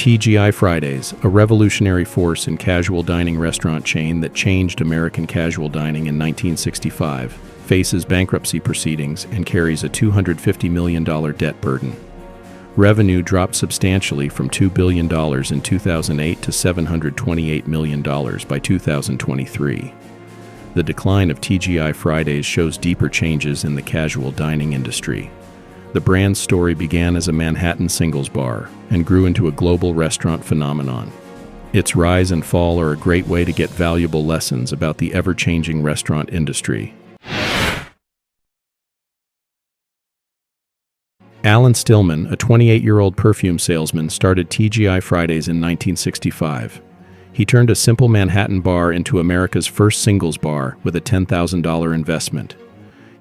TGI Fridays, a revolutionary force in casual dining restaurant chain that changed American casual dining in 1965, faces bankruptcy proceedings and carries a $250 million debt burden. Revenue dropped substantially from $2 billion in 2008 to $728 million by 2023. The decline of TGI Fridays shows deeper changes in the casual dining industry. The brand's story began as a Manhattan singles bar and grew into a global restaurant phenomenon. Its rise and fall are a great way to get valuable lessons about the ever-changing restaurant industry. Alan Stillman, a 28-year-old perfume salesman, started TGI Fridays in 1965. He turned a simple Manhattan bar into America's first singles bar with a $10,000 investment.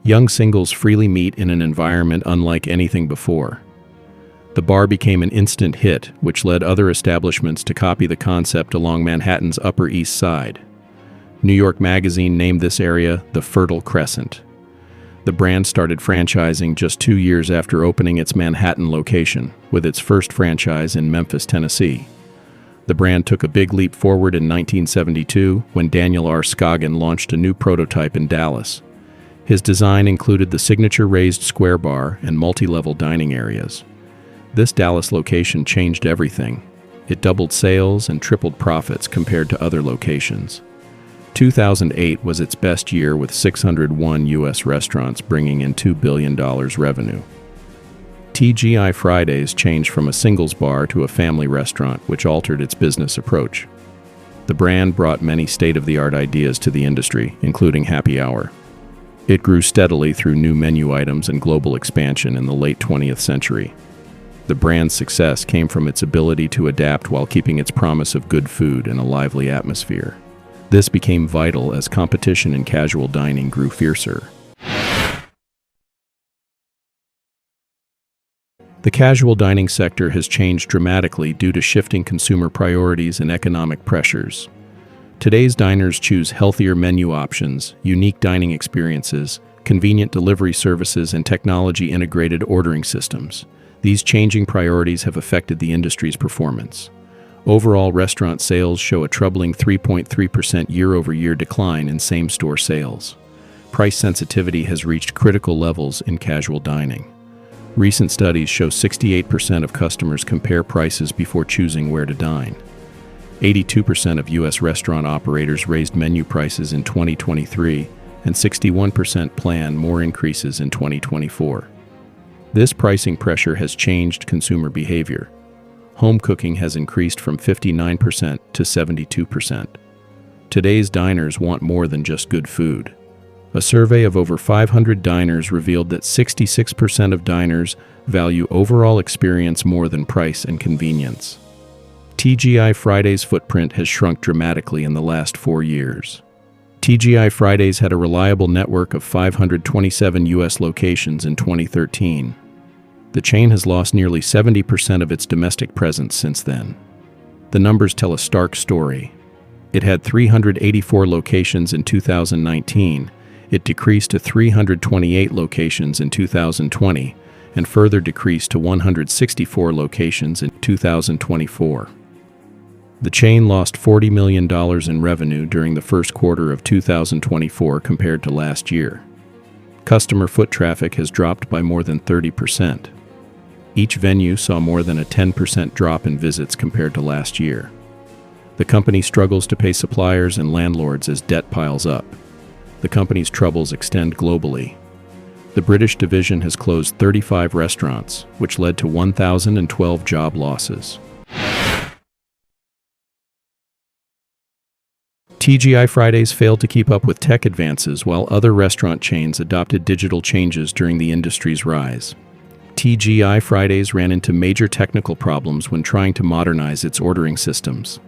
Young singles freely meet in an environment unlike anything before. The bar became an instant hit, which led other establishments to copy the concept along Manhattan's Upper East Side. New York Magazine named this area the Fertile Crescent. The brand started franchising just 2 years after opening its Manhattan location, with its first franchise in Memphis, Tennessee. The brand took a big leap forward in 1972 when Daniel R. Scoggin launched a new prototype in Dallas. His design included the signature raised square bar and multi-level dining areas. This Dallas location changed everything. It doubled sales and tripled profits compared to other locations. 2008 was its best year with 601 U.S. restaurants bringing in $2 billion revenue. TGI Fridays changed from a singles bar to a family restaurant, which altered its business approach. The brand brought many state-of-the-art ideas to the industry, including happy hour. It grew steadily through new menu items and global expansion in the late 20th century. The brand's success came from its ability to adapt while keeping its promise of good food and a lively atmosphere. This became vital as competition in casual dining grew fiercer. The casual dining sector has changed dramatically due to shifting consumer priorities and economic pressures. Today's diners choose healthier menu options, unique dining experiences, convenient delivery services, and technology-integrated ordering systems. These changing priorities have affected the industry's performance. Overall, restaurant sales show a troubling 3.3% year-over-year decline in same-store sales. Price sensitivity has reached critical levels in casual dining. Recent studies show 68% of customers compare prices before choosing where to dine. 82% of U.S. restaurant operators raised menu prices in 2023, and 61% plan more increases in 2024. This pricing pressure has changed consumer behavior. Home cooking has increased from 59% to 72%. Today's diners want more than just good food. A survey of over 500 diners revealed that 66% of diners value overall experience more than price and convenience. TGI Fridays' footprint has shrunk dramatically in the last 4 years. TGI Fridays had a reliable network of 527 U.S. locations in 2013. The chain has lost nearly 70% of its domestic presence since then. The numbers tell a stark story. It had 384 locations in 2019. It decreased to 328 locations in 2020 and further decreased to 164 locations in 2024. The chain lost $40 million in revenue during the first quarter of 2024 compared to last year. Customer foot traffic has dropped by more than 30%. Each venue saw more than a 10% drop in visits compared to last year. The company struggles to pay suppliers and landlords as debt piles up. The company's troubles extend globally. The British division has closed 35 restaurants, which led to 1,012 job losses. TGI Fridays failed to keep up with tech advances while other restaurant chains adopted digital changes during the industry's rise. TGI Fridays ran into major technical problems when trying to modernize its ordering systems.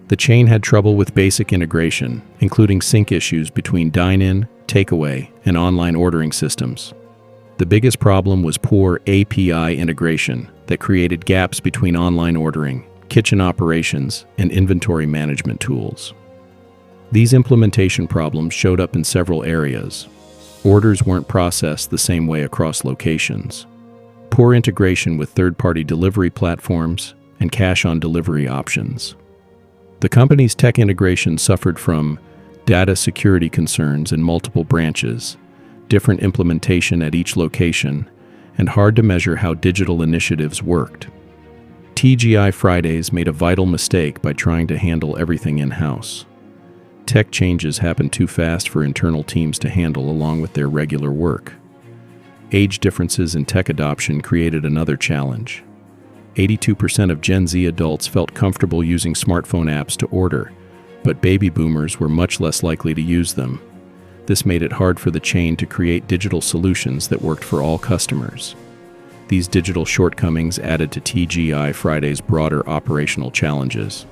The chain had trouble with basic integration, including sync issues between dine-in, takeaway, and online ordering systems. The biggest problem was poor API integration that created gaps between online ordering, kitchen operations, and inventory management tools. These implementation problems showed up in several areas. Orders weren't processed the same way across locations. Poor integration with third-party delivery platforms, and cash-on-delivery options. The company's tech integration suffered from data security concerns in multiple branches, different implementation at each location, and hard to measure how digital initiatives worked. TGI Fridays made a vital mistake by trying to handle everything in-house. Tech changes happened too fast for internal teams to handle along with their regular work. Age differences in tech adoption created another challenge. 82% of Gen Z adults felt comfortable using smartphone apps to order, but baby boomers were much less likely to use them. This made it hard for the chain to create digital solutions that worked for all customers. These digital shortcomings added to TGI Fridays' broader operational challenges.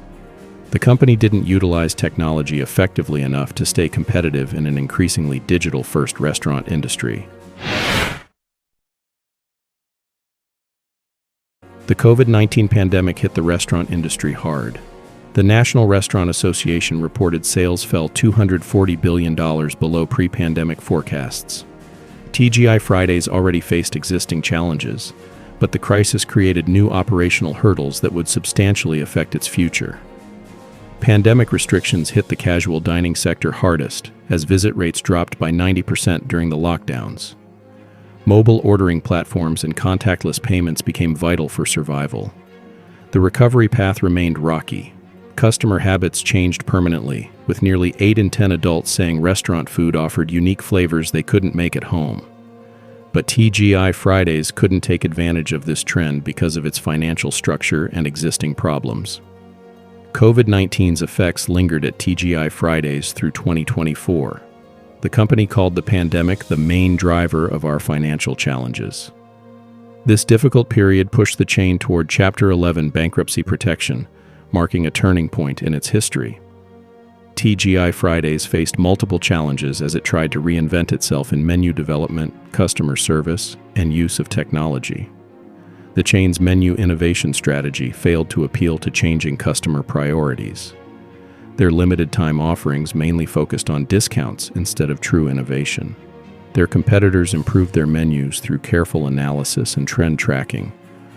The company didn't utilize technology effectively enough to stay competitive in an increasingly digital-first restaurant industry. The COVID-19 pandemic hit the restaurant industry hard. The National Restaurant Association reported sales fell $240 billion below pre-pandemic forecasts. TGI Fridays already faced existing challenges, but the crisis created new operational hurdles that would substantially affect its future. Pandemic restrictions hit the casual dining sector hardest, as visit rates dropped by 90% during the lockdowns. Mobile ordering platforms and contactless payments became vital for survival. The recovery path remained rocky. Customer habits changed permanently, with nearly 8 in 10 adults saying restaurant food offered unique flavors they couldn't make at home. But TGI Fridays couldn't take advantage of this trend because of its financial structure and existing problems. COVID-19's effects lingered at TGI Fridays through 2024. The company called the pandemic the main driver of our financial challenges. This difficult period pushed the chain toward Chapter 11 bankruptcy protection, marking a turning point in its history. TGI Fridays faced multiple challenges as it tried to reinvent itself in menu development, customer service, and use of technology. The chain's menu innovation strategy failed to appeal to changing customer priorities. Their limited-time offerings mainly focused on discounts instead of true innovation. Their competitors improved their menus through careful analysis and trend tracking,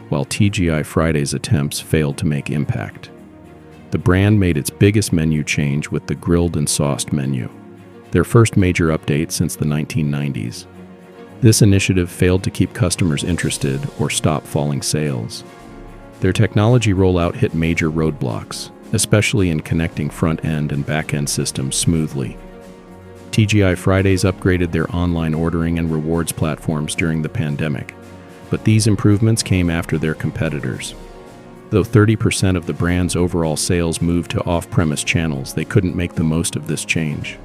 while TGI Fridays' attempts failed to make impact. The brand made its biggest menu change with the grilled and sauced menu, their first major update since the 1990s. This initiative failed to keep customers interested or stop falling sales. Their technology rollout hit major roadblocks, especially in connecting front-end and back-end systems smoothly. TGI Fridays upgraded their online ordering and rewards platforms during the pandemic, but these improvements came after their competitors. Though 30% of the brand's overall sales moved to off-premise channels, they couldn't make the most of this change.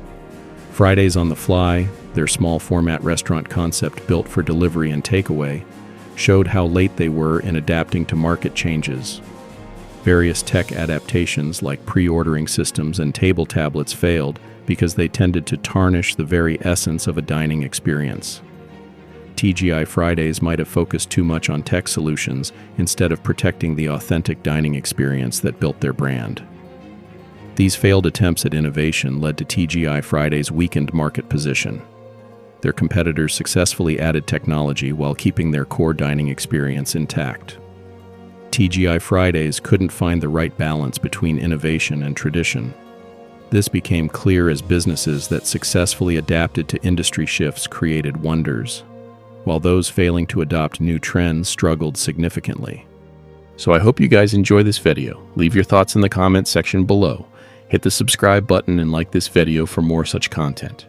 Fridays on the Fly, their small-format restaurant concept built for delivery and takeaway, showed how late they were in adapting to market changes. Various tech adaptations like pre-ordering systems and table tablets failed because they tended to tarnish the very essence of a dining experience. TGI Fridays might have focused too much on tech solutions instead of protecting the authentic dining experience that built their brand. These failed attempts at innovation led to TGI Fridays' weakened market position. Their competitors successfully added technology while keeping their core dining experience intact. TGI Fridays couldn't find the right balance between innovation and tradition. This became clear as businesses that successfully adapted to industry shifts created wonders, while those failing to adopt new trends struggled significantly. So I hope you guys enjoy this video. Leave your thoughts in the comments section below. Hit the subscribe button and like this video for more such content.